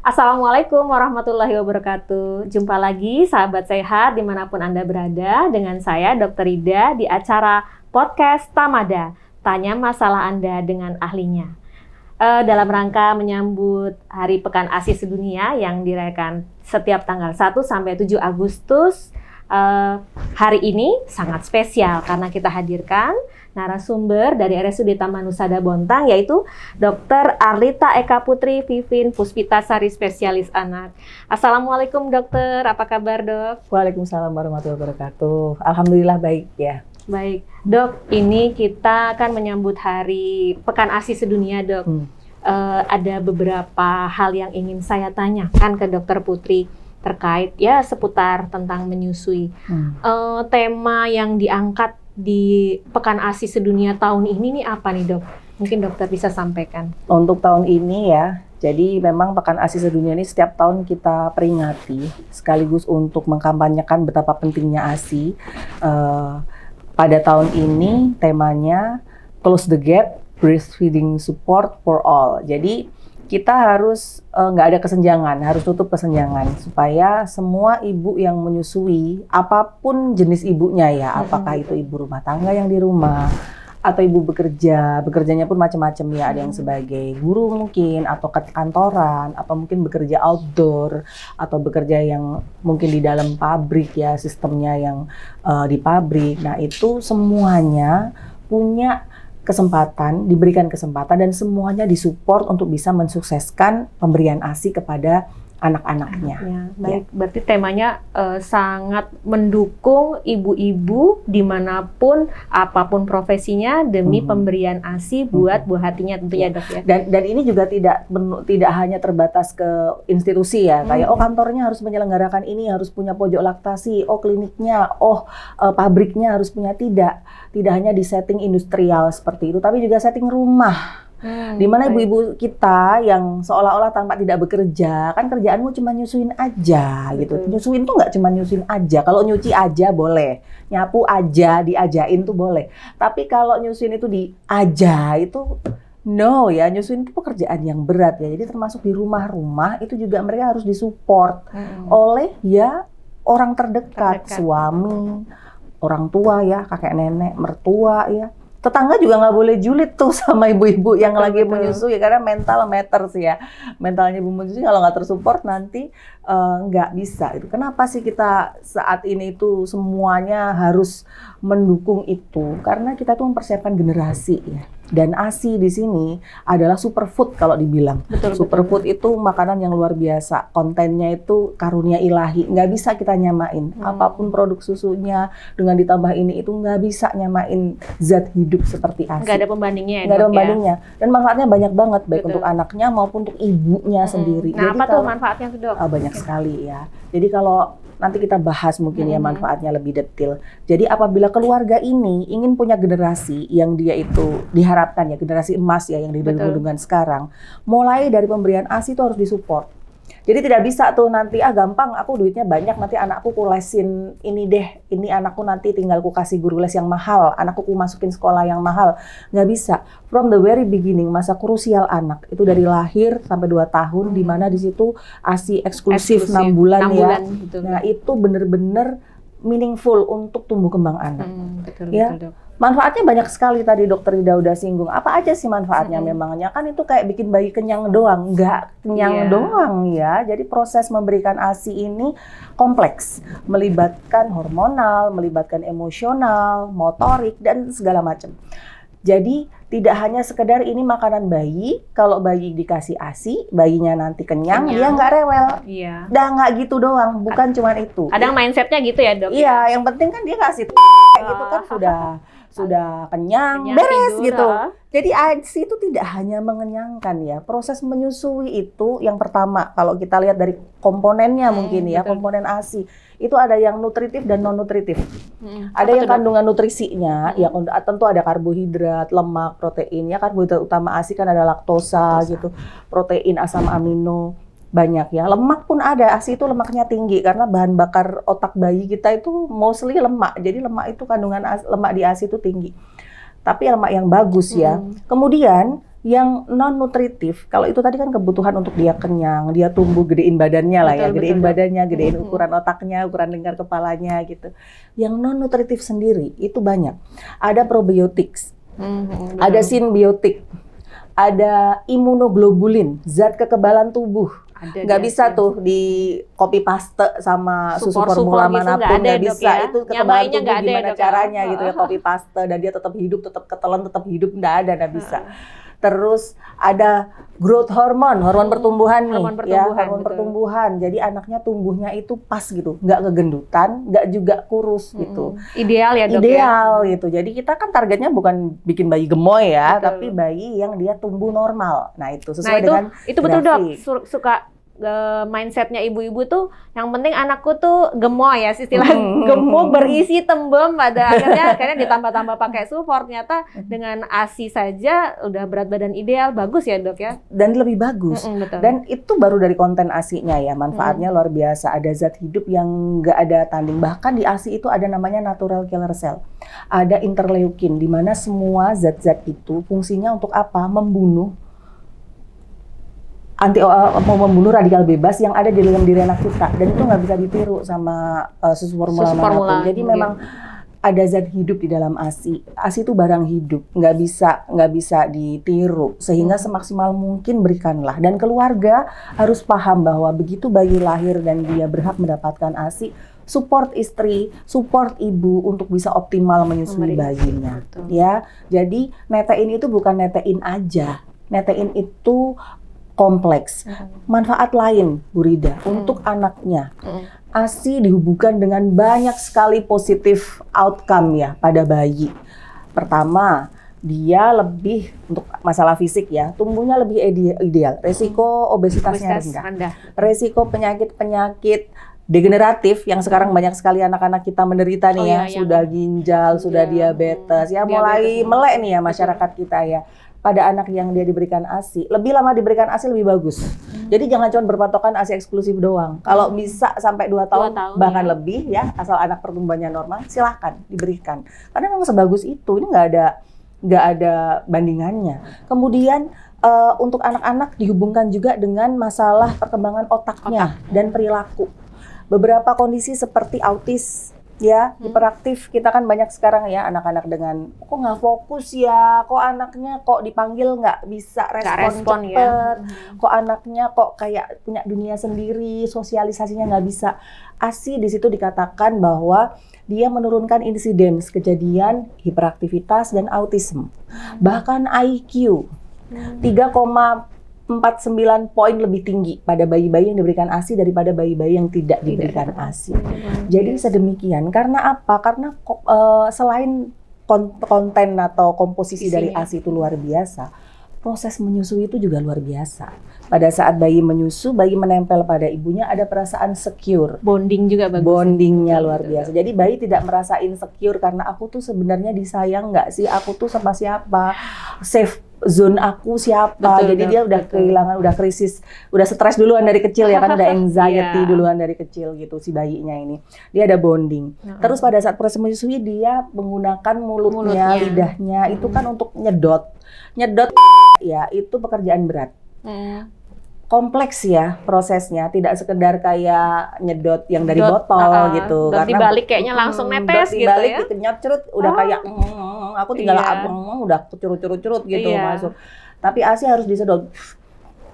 Assalamualaikum warahmatullahi wabarakatuh. Jumpa lagi sahabat sehat dimanapun Anda berada dengan saya Dr. Ida di acara podcast Tamada. Tanya masalah Anda dengan ahlinya. Dalam rangka menyambut Hari Pekan ASI Sedunia yang dirayakan setiap tanggal 1 sampai 7 Agustus. Hari ini sangat spesial karena kita hadirkan narasumber dari RSUD Taman Husada Bontang, yaitu Dr. Arlita Eka Putri Vivin Puspitasari Spesialis Anak. Assalamualaikum dokter, apa kabar dok? Waalaikumsalam warahmatullahi wabarakatuh. Alhamdulillah baik ya. Baik dok, ini kita akan menyambut Hari Pekan ASI Sedunia dok. Ada beberapa hal yang ingin saya tanyakan ke dokter Putri terkait ya seputar tentang menyusui. Tema yang diangkat di Pekan ASI Sedunia tahun ini nih apa nih dok? Mungkin dokter bisa sampaikan. Untuk tahun ini ya, jadi memang Pekan ASI Sedunia ini setiap tahun kita peringati sekaligus untuk mengkampanyekan betapa pentingnya ASI. Pada tahun ini temanya Close the Gap, Breastfeeding Support for All. Jadi kita harus nggak ada kesenjangan, harus tutup kesenjangan supaya semua ibu yang menyusui, apapun jenis ibunya ya, apakah itu ibu rumah tangga yang di rumah atau ibu bekerjanya pun macam-macam ya, ada yang sebagai guru mungkin atau ke kantoran atau mungkin bekerja outdoor atau bekerja yang mungkin di dalam pabrik ya, sistemnya yang di pabrik. Nah, itu semuanya punya diberikan kesempatan dan semuanya disupport untuk bisa mensukseskan pemberian ASI kepada anak-anaknya. Ya, baik, berarti temanya sangat mendukung ibu-ibu dimanapun, apapun profesinya demi pemberian ASI buat buah hatinya tentunya dok ya. Dan ini juga tidak hanya terbatas ke institusi ya, kayak kantornya harus menyelenggarakan ini, harus punya pojok laktasi, kliniknya, pabriknya harus punya, tidak hanya di setting industrial seperti itu, tapi juga setting rumah. Di mana ibu-ibu kita yang seolah-olah tanpa tidak bekerja, kan kerjaanmu cuma nyusuin aja gitu. Nyusuin tuh nggak cuma nyusuin aja. Kalau nyuci aja boleh, nyapu aja, diajain tuh boleh. Tapi kalau nyusuin itu diaja itu no ya, nyusuin itu pekerjaan yang berat ya. Jadi termasuk di rumah-rumah itu juga mereka harus disupport oleh ya orang terdekat, suami, orang tua ya, kakek nenek, mertua ya. Tetangga juga nggak boleh julid tuh sama ibu-ibu yang lagi menyusui, karena mental matters ya. Mentalnya ibu menyusui kalau nggak tersupport nanti nggak bisa. Itu kenapa sih kita saat ini itu semuanya harus mendukung itu? Karena kita tuh mempersiapkan generasi ya. Dan ASI di sini adalah superfood kalau dibilang. Superfood itu makanan yang luar biasa. Kontennya itu karunia ilahi. Nggak bisa kita nyamain. Apapun produk susunya dengan ditambah ini itu nggak bisa nyamain zat hidup seperti ASI. Nggak ada pembandingnya ya, nggak ada pembandingnya. Ya? Dan manfaatnya banyak banget, baik untuk anaknya maupun untuk ibunya sendiri. Nah, jadi apa tuh manfaatnya tuh dok? Banyak sekali ya. Jadi kalau nanti kita bahas mungkin ya manfaatnya lebih detail. Jadi apabila keluarga ini ingin punya generasi yang dia itu diharapkan ya, generasi emas ya yang didengungkan sekarang, mulai dari pemberian ASI itu harus disupport. Jadi tidak bisa tuh nanti gampang, aku duitnya banyak, nanti anakku kulesin ini deh, ini anakku nanti tinggal ku kasih guru les yang mahal, anakku ku masukin sekolah yang mahal. Nggak bisa. From the very beginning, masa krusial anak itu dari lahir sampai 2 tahun, di mana di situ ASI eksklusif 6 bulan ya. Betul. Nah, itu benar-benar meaningful untuk tumbuh kembang anak. Betul, Dok. Manfaatnya banyak sekali, tadi dokter Ida udah singgung. Apa aja sih manfaatnya memangnya? Kan itu kayak bikin bayi kenyang doang. Nggak kenyang doang ya. Jadi proses memberikan ASI ini kompleks. Melibatkan hormonal, melibatkan emosional, motorik, dan segala macam. Jadi tidak hanya sekedar ini makanan bayi, kalau bayi dikasih ASI, bayinya nanti kenyang. Dia nggak rewel. Iya. Udah nggak gitu doang, bukan cuma itu. Ada mindsetnya gitu ya dok? Iya, yang penting kan dia kasih gitu kan sudah kenyang, beres tidur, gitu. Jadi ASI itu tidak hanya mengenyangkan ya. Proses menyusui itu yang pertama, kalau kita lihat dari komponennya mungkin ya, komponen ASI itu ada yang nutritif dan non nutritif. Ada yang kandungan nutrisinya, ya tentu ada karbohidrat, lemak, protein. Ya karbohidrat utama ASI kan ada laktosa gitu, protein, asam amino. Banyak ya, lemak pun ada. ASI itu lemaknya tinggi karena bahan bakar otak bayi kita itu mostly lemak. Jadi lemak itu kandungan lemak di ASI itu tinggi. Tapi lemak yang bagus ya. Kemudian Yang non nutritif, kalau itu tadi kan kebutuhan untuk dia kenyang, dia tumbuh, gedein badannya lah ya, gedein badannya, gedein ukuran otaknya, ukuran lingkar kepalanya gitu. Yang non nutritif sendiri itu banyak. Ada probiotik, ada simbiotik, ada imunoglobulin, zat kekebalan tubuh. Nggak bisa tuh di copy paste sama susu formula gitu, manapun, nggak bisa. Ya? Itu kekebalan tubuh gimana caranya gitu ya, copy paste dan dia tetap hidup, tetap ketelan, tetap hidup, nggak bisa. Terus ada growth hormone, hormon pertumbuhan nih, hormon pertumbuhan. Jadi anaknya tumbuhnya itu pas gitu, nggak kegendutan, nggak juga kurus gitu. Ideal ya dok. Ideal gitu. Jadi kita kan targetnya bukan bikin bayi gemoy ya, tapi bayi yang dia tumbuh normal. Nah itu sesuai dengan itu betul dok. Suka mindsetnya ibu-ibu tuh yang penting anakku tuh gemoy ya, istilah gemuk berisi tembem, pada akhirnya ditambah-tambah pakai support, ternyata dengan ASI saja udah berat badan ideal, bagus ya dok ya, dan lebih bagus. Dan itu baru dari konten ASI-nya ya, manfaatnya luar biasa, ada zat hidup yang nggak ada tanding. Bahkan di ASI itu ada namanya natural killer cell, ada interleukin, di mana semua zat-zat itu fungsinya untuk apa? Membunuh membunuh radikal bebas yang ada di dalam diri anak kita, dan itu nggak bisa ditiru sama susu formula manapun. Jadi memang ada zat hidup di dalam ASI. ASI itu barang hidup, nggak bisa ditiru. Sehingga semaksimal mungkin berikanlah. Dan keluarga harus paham bahwa begitu bayi lahir dan dia berhak mendapatkan ASI, support istri, support ibu untuk bisa optimal menyusui bayinya. Ya, jadi netein itu bukan netein aja. Netein itu kompleks. Manfaat lain, Bu Rida, untuk anaknya. ASI dihubungkan dengan banyak sekali positif outcome ya pada bayi. Pertama, dia lebih untuk masalah fisik ya, tumbuhnya lebih ideal. Resiko obesitasnya rendah. Resiko penyakit-penyakit degeneratif yang sekarang banyak sekali anak-anak kita menderita nih ya, sudah ginjal, sudah diabetes, ya mulai melek nih ya masyarakat kita ya. Pada anak yang dia diberikan ASI, lebih lama diberikan ASI lebih bagus. Jadi jangan cuma berpatokan ASI eksklusif doang. Kalau bisa sampai 2 tahun bahkan lebih ya, asal anak pertumbuhannya normal, silahkan diberikan. Karena memang sebagus itu, ini nggak ada bandingannya. Kemudian untuk anak-anak dihubungkan juga dengan masalah perkembangan otaknya dan perilaku. Beberapa kondisi seperti autis, ya, hiperaktif, kita kan banyak sekarang ya anak-anak dengan kok nggak fokus ya, kok anaknya kok dipanggil nggak bisa respon cepet, kok anaknya kok kayak punya dunia sendiri, sosialisasinya nggak bisa. ASI di situ dikatakan bahwa dia menurunkan insiden kejadian hiperaktivitas dan autisme. Bahkan IQ 3,49 poin lebih tinggi pada bayi-bayi yang diberikan ASI daripada bayi-bayi yang tidak diberikan ASI. Jadi sedemikian. Karena apa? Karena selain konten atau komposisi dari ASI itu luar biasa, proses menyusui itu juga luar biasa. Pada saat bayi menyusu, bayi menempel pada ibunya, ada perasaan secure. Bonding juga bagus. Bondingnya luar biasa. Jadi bayi tidak merasa insecure karena aku tuh sebenarnya disayang nggak sih? Aku tuh sama siapa? Safe zone aku siapa? Jadi dia udah kehilangan, udah krisis, udah stres duluan dari kecil ya kan, udah anxiety duluan dari kecil gitu si bayinya ini. Dia ada bonding. Terus pada saat proses menyusui dia menggunakan mulutnya, lidahnya itu kan untuk nyedot ya, itu pekerjaan berat. Kompleks ya prosesnya, tidak sekedar kayak nyedot yang dari botol gitu. Karena dibalik kayaknya langsung netes gitu ya. Dibalik dikenyot cerut, udah kayak aku tinggal udah curut gitu masuk. Tapi ASI harus disedot.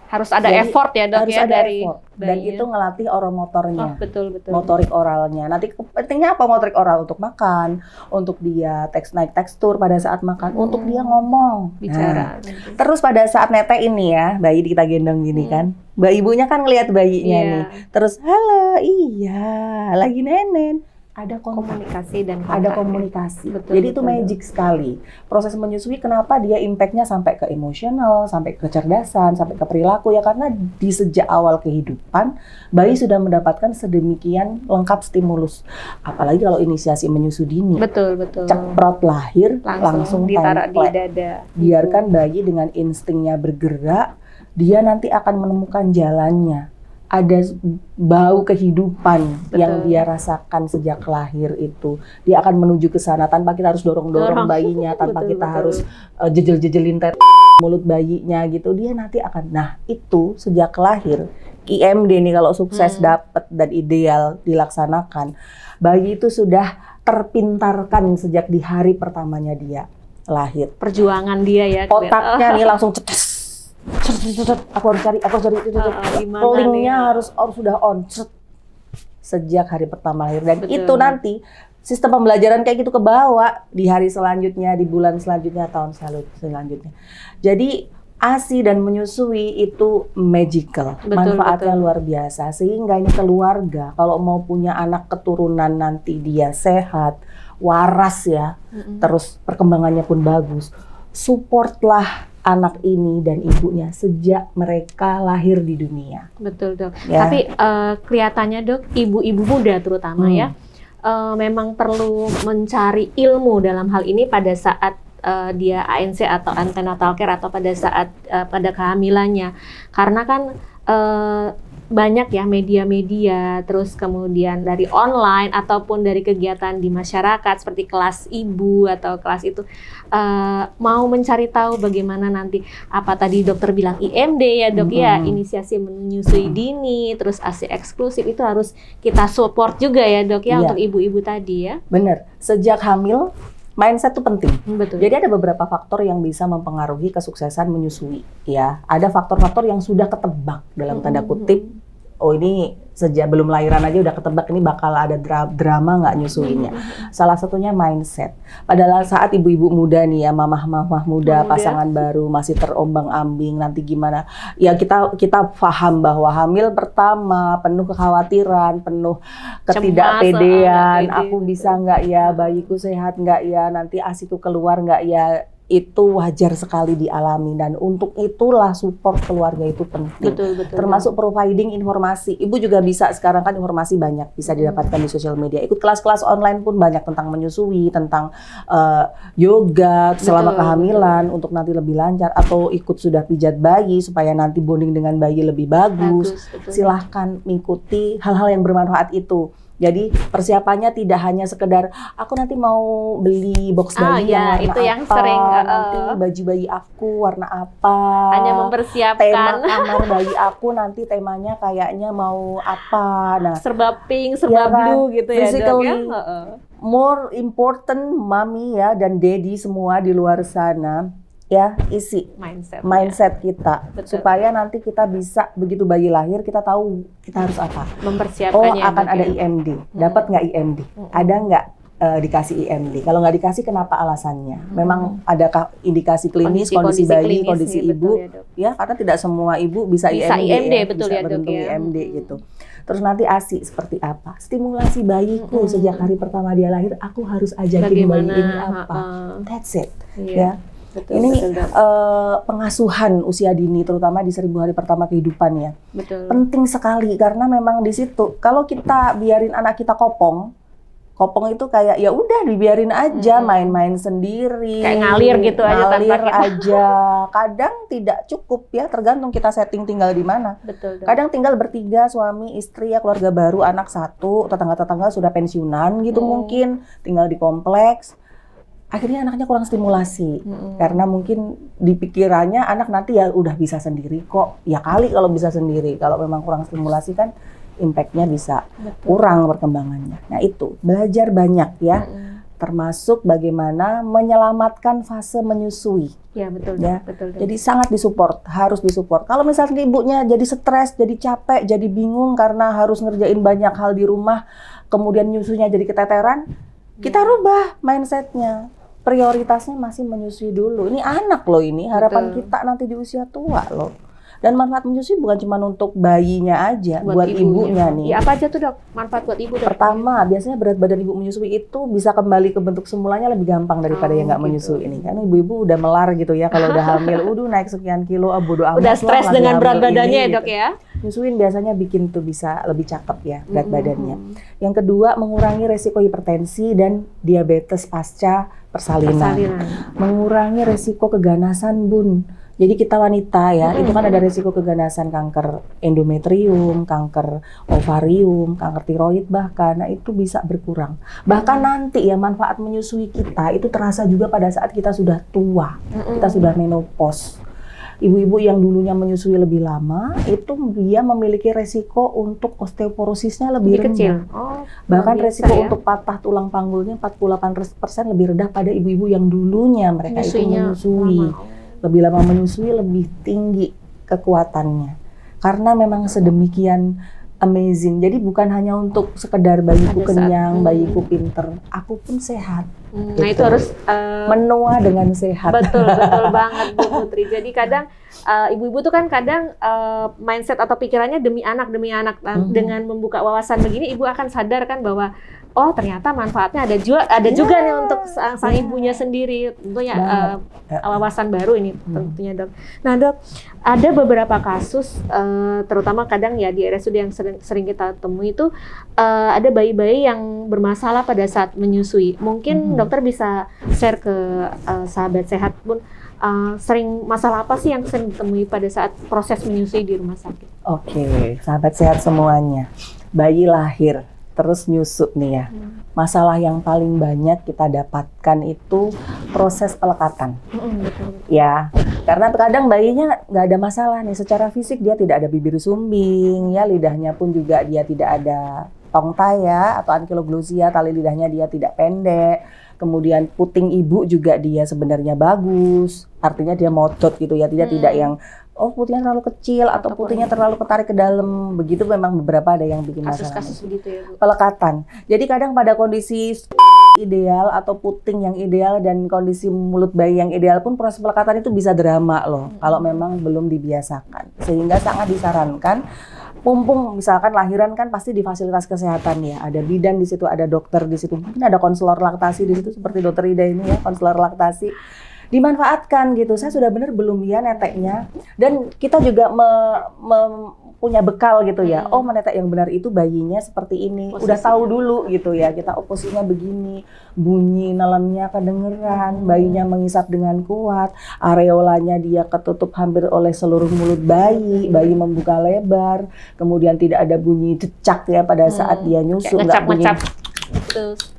Harus ada effort ya dok, harus ya ada dari effort. Dan itu ngelatih oromotornya, betul. motorik oralnya. Nanti pentingnya apa motorik oral? Untuk makan, untuk dia naik tekstur pada saat makan, untuk dia ngomong, bicara. Terus pada saat nete ini ya, bayi kita gendong gini kan, ibunya kan ngelihat bayinya nih, terus halo, iya, lagi nenen. Ada komunikasi dan kontak. Ada komunikasi. Jadi itu magic sekali. Proses menyusui kenapa dia impact-nya sampai ke emosional, sampai ke kecerdasan, sampai ke perilaku ya, karena di sejak awal kehidupan bayi sudah mendapatkan sedemikian lengkap stimulus. Apalagi kalau inisiasi menyusu dini. Betul. Ceprot lahir langsung ditaruh di dada. Biarkan bayi dengan instingnya bergerak, dia nanti akan menemukan jalannya. ada bau kehidupan Betul. yang dia rasakan sejak lahir itu. Dia akan menuju ke sana tanpa kita harus dorong-dorong bayinya, tanpa Betul, kita betul. harus jejel-jejelin mulut bayinya gitu. Dia nanti akan, nah itu sejak lahir, IMD nih kalau sukses dapat dan ideal dilaksanakan, bayi itu sudah terpintarkan sejak di hari pertamanya dia lahir. Perjuangan dia ya. Otaknya nih langsung cetes. Aku harus cari. Gimana Linknya nih? harus sudah on sejak hari pertama lahir, dan Betul. itu nanti sistem pembelajaran kayak gitu ke bawah di hari selanjutnya, di bulan selanjutnya, tahun selanjutnya. Jadi ASI dan menyusui itu magical, Betul, manfaatnya betul. luar biasa. Sehingga ini keluarga kalau mau punya anak keturunan nanti dia sehat, waras ya, terus perkembangannya pun bagus. Supportlah anak ini dan ibunya sejak mereka lahir di dunia. Betul dok. Ya. Tapi kelihatannya dok, ibu-ibu muda terutama ya, memang perlu mencari ilmu dalam hal ini pada saat dia ANC atau antenatal care atau pada saat pada kehamilannya, karena kan banyak ya media-media, terus kemudian dari online ataupun dari kegiatan di masyarakat seperti kelas ibu atau kelas itu mau mencari tahu bagaimana nanti, apa tadi dokter bilang IMD ya dok ya, inisiasi menyusui dini, terus ASI eksklusif itu harus kita support juga ya dok ya, untuk ibu-ibu tadi ya. Bener, sejak hamil mindset itu penting. Betul. Jadi ada beberapa faktor yang bisa mempengaruhi kesuksesan menyusui ya. Ada faktor-faktor yang sudah ketebak dalam tanda kutip. Oh ini sejak belum lahiran aja udah ketebak ini bakal ada drama nggak nyusuinnya. Salah satunya mindset. Padahal saat ibu-ibu muda nih ya, mamah-mamah muda, pasangan baru masih terombang-ambing nanti gimana. Ya kita paham bahwa hamil pertama penuh kekhawatiran, penuh ketidakpedean. Aku bisa nggak ya, bayiku sehat nggak ya, nanti ASIku keluar nggak ya. Itu wajar sekali dialami, dan untuk itulah support keluarga itu penting. Betul. Termasuk providing informasi. Ibu juga bisa, sekarang kan informasi banyak bisa didapatkan di sosial media. Ikut kelas-kelas online pun banyak tentang menyusui, tentang yoga selama kehamilan untuk nanti lebih lancar, atau ikut sudah pijat bayi supaya nanti bonding dengan bayi lebih bagus. Silahkan mengikuti hal-hal yang bermanfaat itu. Jadi persiapannya tidak hanya sekedar aku nanti mau beli box bayi yang warna itu yang apa, sering, nanti baju bayi aku warna apa, hanya mempersiapkan tema kamar bayi aku nanti temanya kayaknya mau apa. Nah, serba pink, serba blue gitu ya dok ya. More important mami ya dan daddy semua di luar sana ya, isi mindset kita. Betul. Supaya nanti kita bisa begitu bayi lahir kita tahu kita harus apa. Mempersiapkannya. Oh akan ada IMD, dapat nggak IMD? Ada nggak dikasih IMD? Kalau nggak dikasih kenapa alasannya? Memang adakah indikasi klinis, kondisi bayi, klinis, kondisi ibu? Ya karena tidak semua ibu bisa IMD ya, betul bisa ya dok beruntung ya. IMD gitu. Terus nanti ASI seperti apa? Stimulasi bayiku sejak hari pertama dia lahir, aku harus ajakin bayi ini apa? That's it. Ya. Betul, ini pengasuhan usia dini terutama di 1000 hari pertama kehidupan ya. Betul. Penting sekali karena memang di situ kalau kita biarin anak kita kopong itu kayak ya udah dibiarin aja main-main sendiri. Kayak ngalir gitu aja tanpa ngalir kita. aja. Kadang tidak cukup ya, tergantung kita setting tinggal di mana. Betul. Kadang tinggal bertiga, suami, istri ya, keluarga baru, anak satu, tetangga-tetangga sudah pensiunan gitu mungkin, tinggal di kompleks. Akhirnya anaknya kurang stimulasi karena mungkin di pikirannya anak nanti ya udah bisa sendiri kok. Ya kali kalau bisa sendiri, kalau memang kurang stimulasi kan impact-nya bisa kurang perkembangannya. Nah itu belajar banyak ya, termasuk bagaimana menyelamatkan fase menyusui. Ya betul. Ya. Betul. Jadi sangat disupport, harus disupport. Kalau misalnya ibunya jadi stres, jadi capek, jadi bingung karena harus ngerjain banyak hal di rumah, kemudian nyusunya jadi keteteran, kita rubah mindset-nya. Prioritasnya masih menyusui dulu. Ini anak loh ini, harapan kita nanti di usia tua loh. Dan manfaat menyusui bukan cuma untuk bayinya aja, buat ibunya nih. Ya apa aja tuh dok, manfaat buat ibu dok? Pertama, biasanya berat badan ibu menyusui itu bisa kembali ke bentuk semulanya lebih gampang daripada yang nggak menyusui ini. Karena ibu-ibu udah melar gitu ya, kalau udah hamil, naik sekian kilo, bodo amat. Udah stres dengan berat badannya ya dok gitu. ya? Nyusuin biasanya bikin tuh bisa lebih cakep ya berat badannya. Yang kedua, mengurangi resiko hipertensi dan diabetes pasca persalinan. Mengurangi resiko keganasan bun. Jadi kita wanita ya, itu kan ada risiko keganasan kanker endometrium, kanker ovarium, kanker tiroid bahkan. Nah itu bisa berkurang. Bahkan nanti ya manfaat menyusui kita itu terasa juga pada saat kita sudah tua, kita sudah menopause. Ibu-ibu yang dulunya menyusui lebih lama, itu dia memiliki resiko untuk osteoporosisnya lebih kecil. rendah. Bahkan resiko untuk patah tulang panggulnya 48% lebih rendah pada ibu-ibu yang dulunya mereka itu menyusui. Lebih lama menyusui, lebih tinggi kekuatannya. Karena memang sedemikian amazing. Jadi bukan hanya untuk sekedar bayiku kenyang, bayiku pinter, aku pun sehat. Nah itu harus menua dengan sehat. Betul banget Bu Putri. Jadi kadang ibu-ibu tuh kan kadang mindset atau pikirannya demi anak. Dengan membuka wawasan begini, ibu akan sadar kan bahwa oh ternyata manfaatnya ada juga nih untuk sang ibunya sendiri. Tentunya wawasan baru ini tentunya Dok. Nah Dok, ada beberapa kasus terutama kadang ya di RSUD yang sering kita temui itu ada bayi-bayi yang bermasalah pada saat menyusui. Mungkin dokter bisa share ke sahabat sehat pun sering masalah apa sih yang sering ditemui pada saat proses menyusui di rumah sakit? Oke, sahabat sehat semuanya. Bayi lahir terus nyusuk nih ya. Masalah yang paling banyak kita dapatkan itu proses pelekatan. Ya, karena terkadang bayinya nggak ada masalah nih secara fisik, dia tidak ada bibir sumbing, ya lidahnya pun juga dia tidak ada tong ya atau ankylosing, tali lidahnya dia tidak pendek. Kemudian puting ibu juga dia sebenarnya bagus, artinya dia modot gitu ya, tidak yang putingnya terlalu kecil atau putingnya terlalu ketarik ke dalam. Begitu memang beberapa ada yang bikin masalah. Kasus-kasus begitu ya Bu. Pelekatan. Jadi kadang pada kondisi ideal atau puting yang ideal dan kondisi mulut bayi yang ideal pun proses pelekatan itu bisa drama loh kalau memang belum dibiasakan. Sehingga sangat disarankan mumpung misalkan lahiran kan pasti di fasilitas kesehatan ya, ada bidan di situ, ada dokter di situ, mungkin ada konselor laktasi di situ seperti Dokter Ida ini ya, konselor laktasi. Dimanfaatkan gitu. Saya sudah benar belum ya neteknya, dan kita juga punya bekal gitu ya. Oh menetek yang benar itu bayinya seperti ini. Posisinya. Udah tahu dulu gitu ya. Kita posisinya begini, bunyi nelennya kedengeran, bayinya mengisap dengan kuat, areolanya dia ketutup hampir oleh seluruh mulut bayi, bayi membuka lebar, kemudian tidak ada bunyi decak ya pada saat dia nyusu, nggak bunyi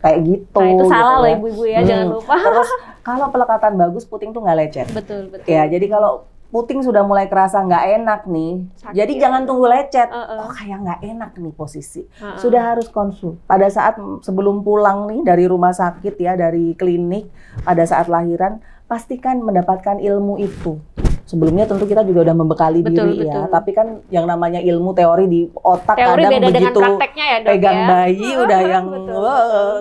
kayak gitu. Nah itu salah gitu loh ibu-ibu ya, jangan lupa. Terus kalau pelekatan bagus, puting tuh nggak lecet. Betul. Ya, jadi kalau puting sudah mulai kerasa nggak enak nih, sakit. Jadi jangan tunggu lecet. Kayak nggak enak nih posisi. Sudah harus konsul. Pada saat sebelum pulang nih dari rumah sakit ya, dari klinik, pada saat lahiran, pastikan mendapatkan ilmu itu. Sebelumnya tentu kita juga udah membekali diri ya, tapi kan yang namanya ilmu teori di otak teori kadang beda begitu ya, Dok, pegang ya? bayi udah yang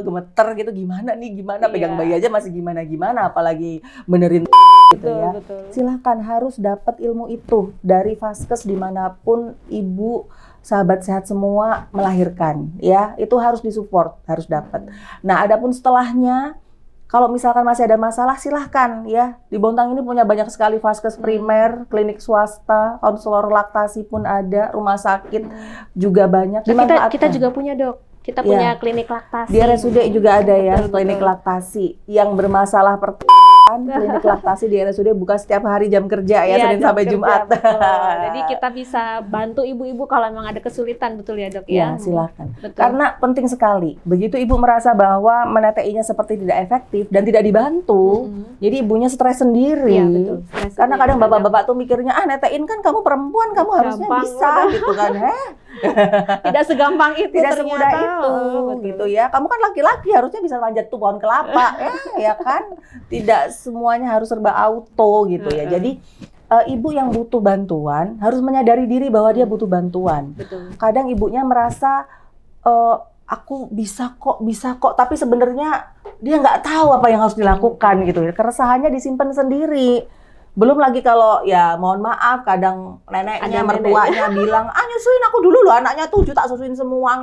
gemeter gitu, gimana pegang bayi aja masih gimana apalagi benerin gitu ya. Silahkan harus dapat ilmu itu dari vaskes dimanapun ibu sahabat sehat semua melahirkan ya, itu harus disupport, harus dapat. Nah adapun setelahnya kalau misalkan masih ada masalah, silahkan ya. Di Bontang ini punya banyak sekali vaskes primer, klinik swasta, konselor laktasi pun ada, rumah sakit juga banyak. Kita juga punya Dok. Kita punya klinik laktasi. Di RSUD juga ada ya, klinik laktasi. Yang bermasalah klinik laktasi di RSUD buka setiap hari jam kerja ya, Senin sampai Jumat. Jadi kita bisa bantu ibu-ibu kalau memang ada kesulitan, betul ya Dok ya? Ya silakan. Karena penting sekali, begitu ibu merasa bahwa meneteinya seperti tidak efektif dan tidak dibantu, jadi ibunya stres sendiri. Ya, betul. Karena kadang bapak-bapak tuh mikirnya, netein kan kamu perempuan, kamu harusnya bisa gitu kan. Tidak segampang itu, tidak semudah itu gitu ya. Kamu kan laki-laki harusnya bisa manjat tuh pohon kelapa ya kan. Tidak semuanya harus serba auto gitu ya. Jadi ibu yang butuh bantuan harus menyadari diri bahwa dia butuh bantuan. Betul. Kadang ibunya merasa aku bisa kok, tapi sebenarnya dia nggak tahu apa yang harus dilakukan gitu ya. Keresahannya disimpan sendiri. Belum lagi kalau ya mohon maaf kadang neneknya, mertuanya bilang, nyusuin aku dulu loh, anaknya 7 tak susuin semua.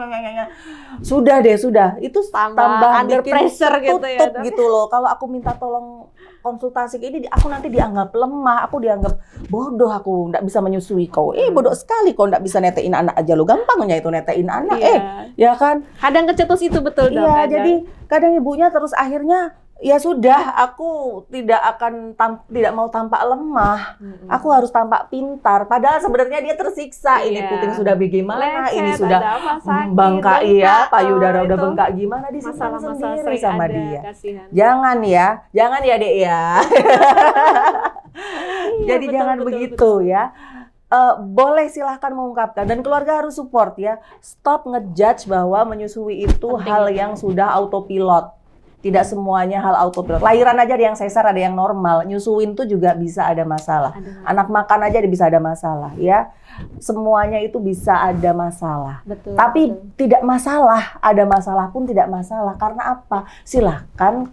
Sudah deh, itu tambah under bikin pressure gitu ya. Gitu loh. Kalau aku minta tolong konsultasi ini, aku nanti dianggap lemah, aku dianggap bodoh, aku nggak bisa menyusui kau. Bodoh sekali kau nggak bisa netein anak aja lo, gampangnya itu netein anak. Ya kan? Kadang kecetus itu betul Dok. Iya, jadi kadang ibunya terus akhirnya ya sudah, aku tidak akan tidak mau tampak lemah. Aku harus tampak pintar. Padahal sebenarnya dia tersiksa. Ini puting sudah bagaimana, ini sudah bengkak ya, payudara udah bengkak gimana, disimpan sendiri sama dia. Kasihan. Jangan ya Dek ya. Jadi betul, jangan betul, begitu ya. Boleh silahkan mengungkapkan dan keluarga harus support ya. Stop ngejudge bahwa menyusui itu Penting. hal yang sudah autopilot. Tidak semuanya hal autopilot. Lahiran aja ada yang sesar, ada yang normal. Nyusuin tuh juga bisa ada masalah. Anak makan aja bisa ada masalah ya. Semuanya itu bisa ada masalah. Betul, Tapi betul. tidak masalah, ada masalah pun tidak masalah. Karena apa? Silahkan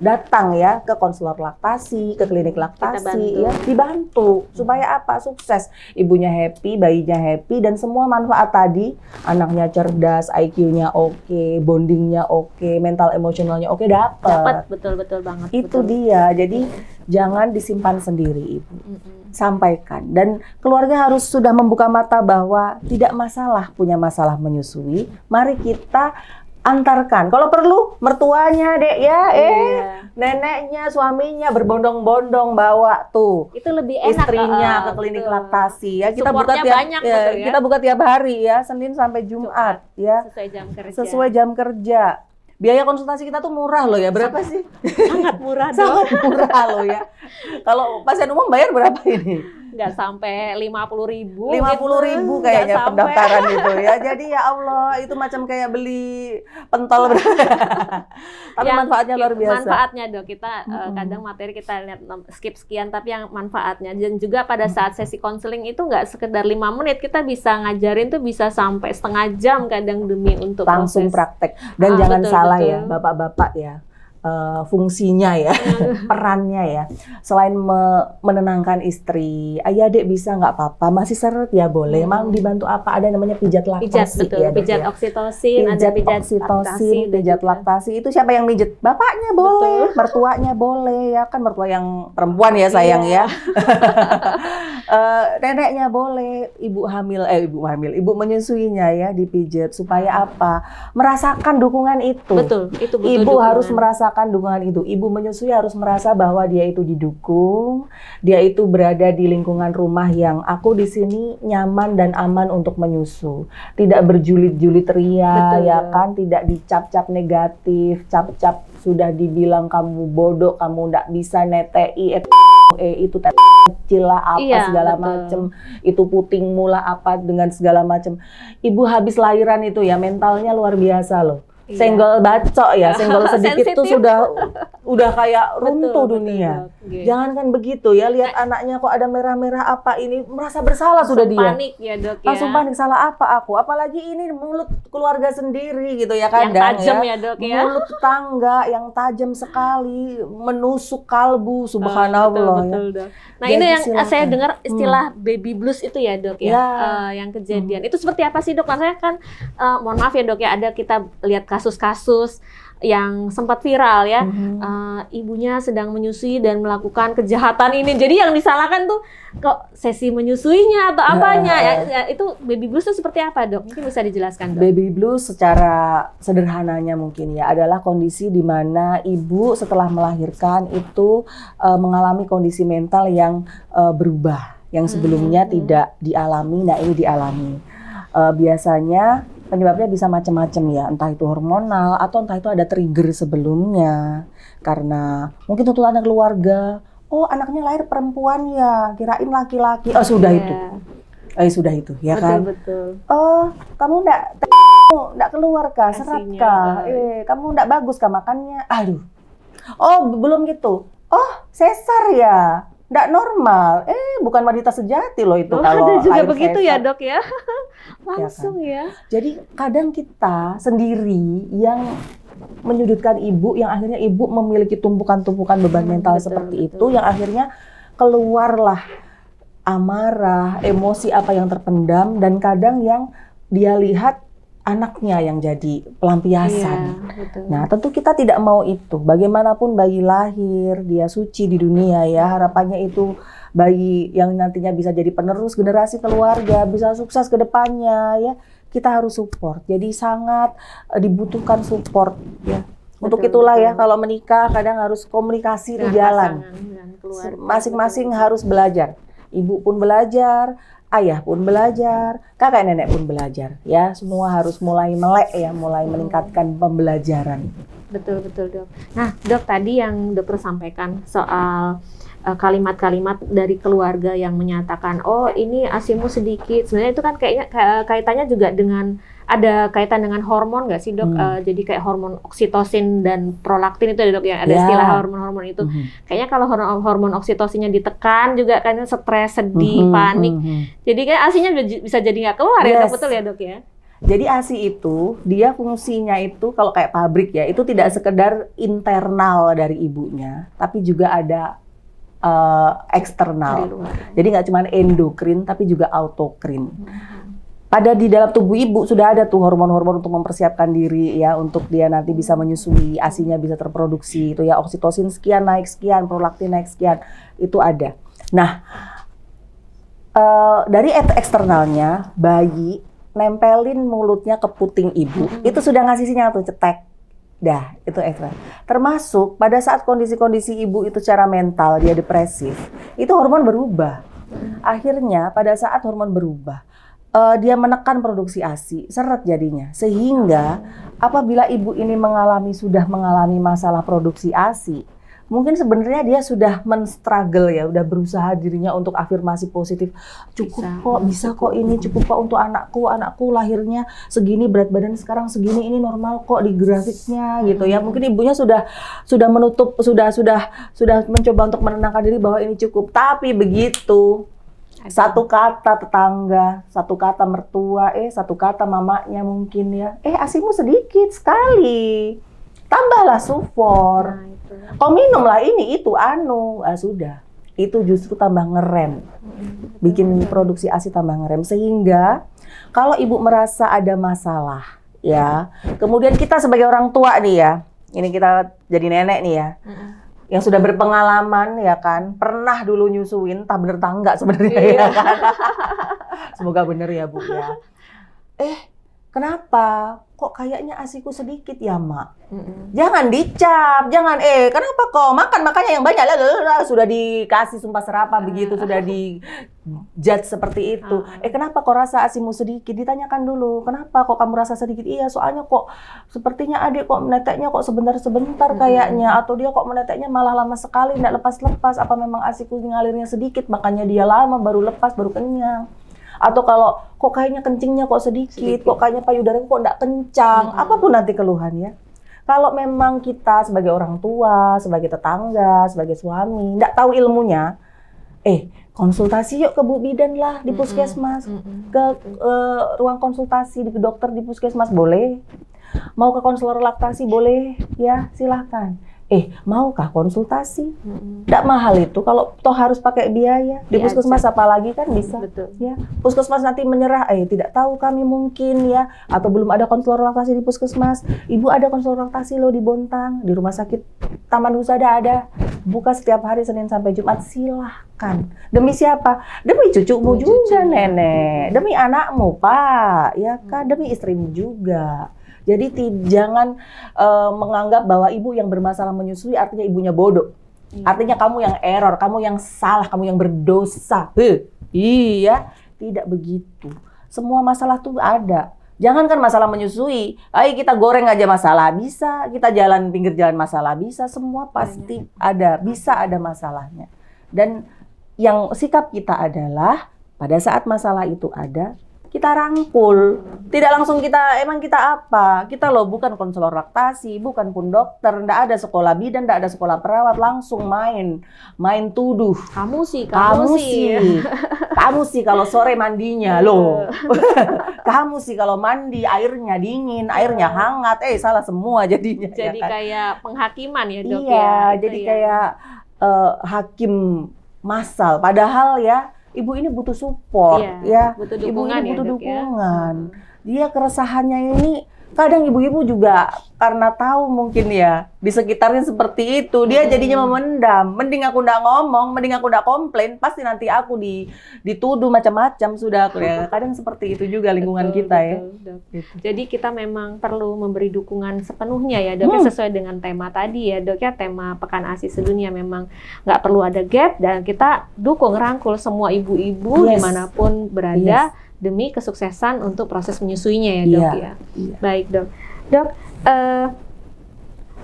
datang ya ke konselor laktasi, ke klinik laktasi ya, dibantu supaya apa? Sukses. Ibunya happy, bayinya happy dan semua manfaat tadi, anaknya cerdas, IQ-nya oke, bondingnya oke, mental emosionalnya oke, dapat. Betul banget. Itu betul. dia. Jadi jangan disimpan sendiri, Ibu. Sampaikan. Dan keluarga harus sudah membuka mata bahwa tidak masalah punya masalah menyusui. Mari kita antarkan. Kalau perlu mertuanya, Dek ya, neneknya, suaminya berbondong-bondong bawa tuh. Itu lebih enak Istrinya ke klinik laktasi ya. Kita buka Supportnya tiap banyak, betul ya? kita buka tiap hari ya, Senin sampai Jumat ya. Sesuai jam kerja. Sesuai jam kerja. Biaya konsultasi kita tuh murah loh ya. Berapa sih? Sangat murah dong. Sangat murah loh ya. Kalau pasien umum bayar berapa ini? Nggak sampai 50.000. 50.000 kayaknya pendaftaran itu ya. Jadi ya Allah, itu macam kayak beli pentol. Tapi manfaatnya luar biasa. Manfaatnya Dok, kita kadang materi kita lihat skip sekian, tapi yang manfaatnya. Dan juga pada saat sesi konseling itu nggak sekedar 5 menit, kita bisa ngajarin tuh bisa sampai setengah jam kadang demi untuk langsung proses. praktek. Dan jangan betul, salah betul. ya, bapak-bapak ya. Fungsinya ya, perannya ya. Selain menenangkan istri, ayah dek bisa nggak apa-apa, masih seret ya boleh. Emang dibantu apa? Ada namanya pijat laktasi. Pijat, betul. Ya, Pijat ya. oksitosin, ada pijat oksitosin, laktasi, pijat laktasi. Itu siapa yang mijet? Bapaknya boleh, mertuanya boleh ya kan, mertua yang perempuan ya sayang ya. Neneknya boleh, ibu menyusuinya ya dipijat supaya apa? Merasakan dukungan itu. Betul, itu betul. Ibu dukungan. harus merasakan dukungan itu. Ibu menyusui harus merasa bahwa dia itu didukung, dia itu berada di lingkungan rumah yang aku di sini nyaman dan aman untuk menyusu. Tidak berjulit-julit ria, ya kan? Tidak dicap-cap negatif, cap-cap sudah dibilang kamu bodoh, kamu nggak bisa netei, itu kecil lah apa segala macem, itu putingmu lah apa dengan segala macem. Ibu habis lahiran itu ya mentalnya luar biasa loh. Senggol bacok ya, senggol sedikit tuh udah kayak runtuh dunia. Jangan kan begitu ya, lihat anaknya kok ada merah-merah apa ini, merasa bersalah sudah dia. Panik ya Dok ya. Langsung panik, salah apa aku? Apalagi ini mulut keluarga sendiri gitu ya kadang yang tajam ya Dok ya. Mulut tetangga yang tajam sekali, menusuk kalbu, subhanallah betul, ya. Dok. Nah ini yang silakan. saya dengar istilah baby blues itu ya Dok ya, yang kejadian. Itu seperti apa sih Dok? Maksudnya kan, mohon maaf ya Dok ya, ada kita lihat kasus-kasus yang sempat viral ya, ibunya sedang menyusui dan melakukan kejahatan ini. Jadi yang disalahkan tuh kok sesi menyusuinya atau apanya. Ya, itu baby blues itu seperti apa Dok? Mungkin bisa dijelaskan Dok. Baby blues secara sederhananya mungkin ya adalah kondisi di mana ibu setelah melahirkan itu mengalami kondisi mental yang berubah, yang sebelumnya tidak dialami. Nah ini dialami. Biasanya penyebabnya bisa macam-macam ya, entah itu hormonal atau entah itu ada trigger sebelumnya karena mungkin tuntutan keluarga. Oh anaknya lahir perempuan ya, kirain laki-laki. Oh sudah itu, sudah itu ya kan. Betul. Oh kamu nggak keluar kah, serat kah? Kamu nggak bagus kah makannya? Aduh. Oh belum gitu. Oh sesar ya. Nggak normal, bukan wanita sejati loh itu kalau ada juga lahir begitu sesar. Ya Dok ya, langsung ya. Jadi kadang kita sendiri yang menyudutkan ibu, yang akhirnya ibu memiliki tumpukan-tumpukan beban mental seperti itu, yang akhirnya keluarlah amarah, emosi apa yang terpendam, dan kadang yang dia lihat anaknya yang jadi pelampiasan. Nah, tentu kita tidak mau itu. Bagaimanapun bayi lahir, dia suci di dunia ya. Harapannya itu bayi yang nantinya bisa jadi penerus generasi keluarga, bisa sukses ke depannya ya. Kita harus support. Jadi sangat dibutuhkan support ya. Untuk Betul, itulah ya betul. kalau menikah kadang harus komunikasi itu Dengan jalan. pasangan dan keluarga. Masing-masing Betul. harus belajar. Ibu pun belajar, ayah pun belajar, kakak nenek pun belajar. Ya, semua harus mulai melek ya, mulai meningkatkan pembelajaran. Betul, betul, Dok. Nah, Dok, tadi yang dokter sampaikan soal kalimat-kalimat dari keluarga yang menyatakan, oh ini ASImu sedikit. Sebenarnya itu kan kayaknya kaitannya juga dengan, ada kaitan dengan hormon nggak sih, Dok? Jadi kayak hormon oksitosin dan prolaktin itu ya, Dok, ya? Ada istilah hormon-hormon itu. Kayaknya kalau hormon oksitosinnya ditekan juga kan stres, sedih, panik. Jadi kayak ASInya bisa jadi nggak keluar ya, Dok? Betul ya, Dok ya? Jadi ASI itu, dia fungsinya itu kalau kayak pabrik ya, itu tidak sekedar internal dari ibunya, tapi juga ada eksternal. Jadi nggak cuma endokrin, tapi juga autokrin. Pada di dalam tubuh ibu sudah ada tuh hormon-hormon untuk mempersiapkan diri ya, untuk dia nanti bisa menyusui, ASInya bisa terproduksi itu ya, oksitosin sekian naik sekian, prolaktin naik sekian, itu ada. Nah, dari eksternalnya, bayi nempelin mulutnya ke puting ibu, itu sudah ngasih sinyal tuh, cetek. Dah, itu ekstra. Termasuk pada saat kondisi-kondisi ibu itu secara mental, dia depresif, itu hormon berubah. Akhirnya pada saat hormon berubah, dia menekan produksi ASI, seret jadinya. Sehingga apabila ibu ini sudah mengalami masalah produksi ASI, mungkin sebenarnya dia sudah men-struggle ya, udah berusaha dirinya untuk afirmasi positif. Cukup kok ini, cukup kok untuk anakku lahirnya segini, berat badan sekarang segini, ini normal kok di grafiknya gitu ya. Mungkin ibunya sudah menutup, sudah mencoba untuk menenangkan diri bahwa ini cukup. Tapi begitu satu kata tetangga, satu kata mertua, satu kata mamanya mungkin ya, ASImu sedikit sekali, tambahlah sufor. Kau minumlah ini, itu, sudah. Itu justru tambah ngerem. Bikin produksi ASI tambah ngerem. Sehingga kalau ibu merasa ada masalah, ya, kemudian kita sebagai orang tua nih ya, ini kita jadi nenek nih ya, yang sudah berpengalaman ya kan, pernah dulu nyusuin, entah bener entah enggak sebenarnya ya kan. Semoga bener ya Bu ya. Kenapa? Kok kayaknya ASIku sedikit ya, Mak? Jangan dicap, jangan kenapa kok makannya yang banyak, sudah dikasih sumpah serapah begitu, sudah di judge seperti itu. Kenapa kok rasa ASImu sedikit? Ditanyakan dulu, kenapa kok kamu rasa sedikit? Iya, soalnya kok sepertinya adik kok meneteknya kok sebentar-sebentar kayaknya, atau dia kok meneteknya malah lama sekali, nggak lepas-lepas. Apa memang ASIku ngalirnya sedikit, makanya dia lama baru lepas, baru kenyang. Atau kalau kok kayaknya kencingnya kok sedikit, kok kayaknya payudara kok nggak kencang, apapun nanti keluhannya. Kalau memang kita sebagai orang tua, sebagai tetangga, sebagai suami, nggak tahu ilmunya, konsultasi yuk ke Bu Bidan lah di puskesmas, ke ruang konsultasi di dokter di puskesmas boleh, mau ke konselor laktasi boleh, ya silahkan. Maukah konsultasi? Nggak mahal itu, kalau toh harus pakai biaya. Di puskesmas apalagi kan bisa. Betul. Ya, puskesmas nanti menyerah, tidak tahu kami mungkin ya, atau belum ada konselor laktasi di puskesmas. Ibu ada konselor laktasi loh di Bontang, di rumah sakit Taman Husada ada. Buka setiap hari Senin sampai Jumat, silahkan. Demi siapa? Demi cucumu juga, Nenek. Demi anakmu, Pak. Ya kan, demi istrimu juga. Jadi jangan menganggap bahwa ibu yang bermasalah menyusui artinya ibunya bodoh. Artinya kamu yang error, kamu yang salah, kamu yang berdosa. Iya, tidak begitu. Semua masalah tuh ada. Jangankan masalah menyusui, ayo kita goreng aja masalah, bisa. Kita jalan pinggir jalan masalah, bisa. Semua pasti ada, bisa ada masalahnya. Dan yang sikap kita adalah pada saat masalah itu ada, kita rangkul, tidak langsung emang kita apa? Kita loh bukan konselor laktasi, bukan pun dokter, ndak ada sekolah bidan, ndak ada sekolah perawat, langsung main tuduh. Kamu sih kalau sore mandinya loh. Kamu sih kalau mandi airnya dingin, airnya hangat, salah semua jadinya. Jadi ya kan? Kayak penghakiman ya Dok ya. Iya, jadi kayak hakim massal, padahal ya ibu ini butuh support, butuh dukungan, butuh dukungan. Dia keresahannya ini Kadang ibu-ibu juga karena tahu mungkin ya di sekitarnya seperti itu, dia jadinya memendam. Mending aku nggak ngomong, mending aku nggak komplain, pasti nanti aku dituduh macam-macam sudah aku ya. Kadang seperti itu juga lingkungan kita ya. Dok. Jadi kita memang perlu memberi dukungan sepenuhnya ya Dok, ya, sesuai dengan tema tadi ya Dok ya, tema Pekan ASI Sedunia. Memang nggak perlu ada gap dan kita dukung, rangkul semua ibu-ibu dimanapun berada demi kesuksesan untuk proses menyusuinya ya Dok ya. Baik Dok. Dok,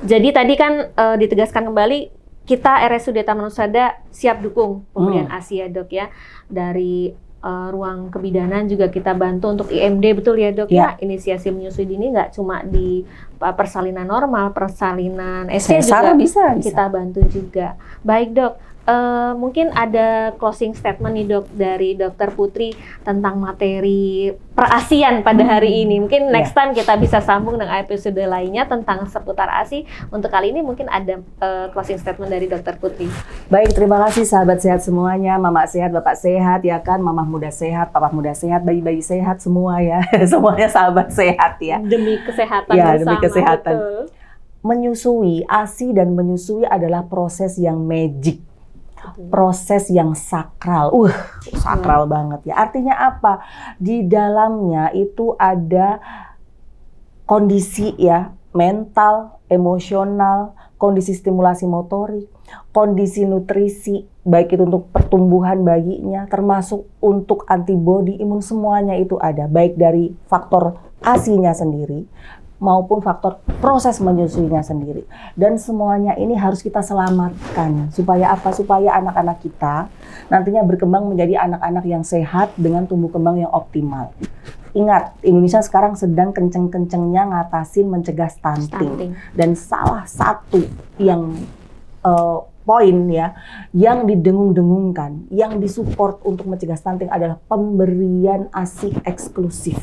jadi tadi kan ditegaskan kembali kita RSUD Taman Husada siap dukung pemberian ASI ya Dok ya. Dari ruang kebidanan juga kita bantu untuk IMD, betul ya Dok ya. Inisiasi menyusui dini nggak cuma di persalinan normal, persalinan SD juga bisa kita bantu juga. Baik Dok. Mungkin ada closing statement nih Dok dari Dokter Putri tentang materi perasian pada hari ini. Mungkin next time kita bisa sambung dengan episode lainnya tentang seputar ASI. Untuk kali ini mungkin ada closing statement dari Dokter Putri. Baik, terima kasih sahabat sehat semuanya. Mama sehat, Bapak sehat ya kan, Mama muda sehat, Papa muda sehat, bayi-bayi sehat semua ya. Semuanya sahabat sehat ya. Demi kesehatan bersama. Demi kesehatan. Betul. Menyusui, ASI dan menyusui adalah proses yang magic. Proses yang sakral, sakral banget ya. Artinya apa? Di dalamnya itu ada kondisi ya, mental, emosional, kondisi stimulasi motorik, kondisi nutrisi, baik itu untuk pertumbuhan bayinya, termasuk untuk antibodi, imun, semuanya itu ada. Baik dari faktor ASI-nya sendiri, maupun faktor proses menyusuinya sendiri. Dan semuanya ini harus kita selamatkan. Supaya apa? Supaya anak-anak kita nantinya berkembang menjadi anak-anak yang sehat dengan tumbuh kembang yang optimal. Ingat, Indonesia sekarang sedang kenceng-kencengnya ngatasin mencegah stunting. Dan salah satu yang poin ya, yang didengung-dengungkan, yang disupport untuk mencegah stunting adalah pemberian ASI eksklusif.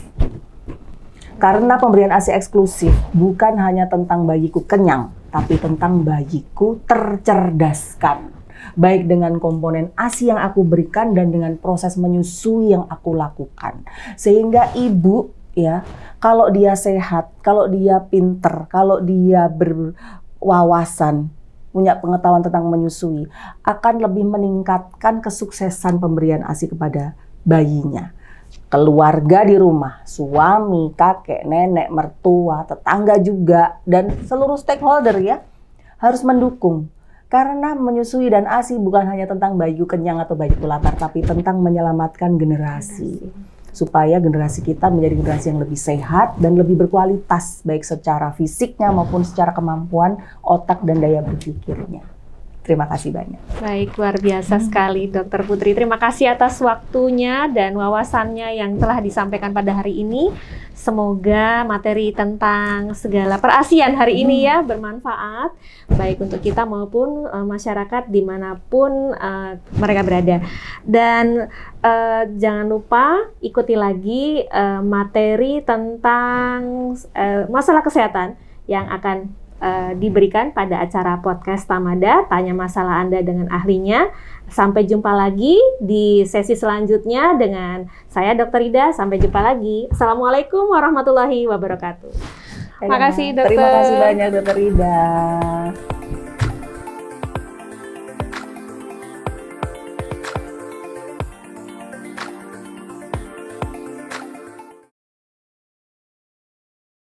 Karena pemberian ASI eksklusif bukan hanya tentang bayiku kenyang, tapi tentang bayiku tercerdaskan. Baik dengan komponen ASI yang aku berikan dan dengan proses menyusui yang aku lakukan. Sehingga ibu ya, kalau dia sehat, kalau dia pinter, kalau dia berwawasan, punya pengetahuan tentang menyusui, akan lebih meningkatkan kesuksesan pemberian ASI kepada bayinya. Keluarga di rumah, suami, kakek, nenek, mertua, tetangga juga, dan seluruh stakeholder ya, harus mendukung. Karena menyusui dan ASI bukan hanya tentang bayiku kenyang atau bayiku lapar, tapi tentang menyelamatkan generasi. Supaya generasi kita menjadi generasi yang lebih sehat dan lebih berkualitas, baik secara fisiknya maupun secara kemampuan otak dan daya berpikirnya. Terima kasih banyak. Baik, luar biasa sekali Dokter Putri. Terima kasih atas waktunya dan wawasannya yang telah disampaikan pada hari ini. Semoga materi tentang segala perasian hari ini ya bermanfaat, baik untuk kita maupun masyarakat dimanapun mereka berada. Dan jangan lupa ikuti lagi materi tentang masalah kesehatan yang akan diberikan pada acara podcast Tamada, tanya masalah Anda dengan ahlinya. Sampai jumpa lagi di sesi selanjutnya dengan saya Dr. Ida. Sampai jumpa lagi. Assalamualaikum warahmatullahi wabarakatuh. Terima kasih Dokter. Terima kasih banyak Dr. Ida.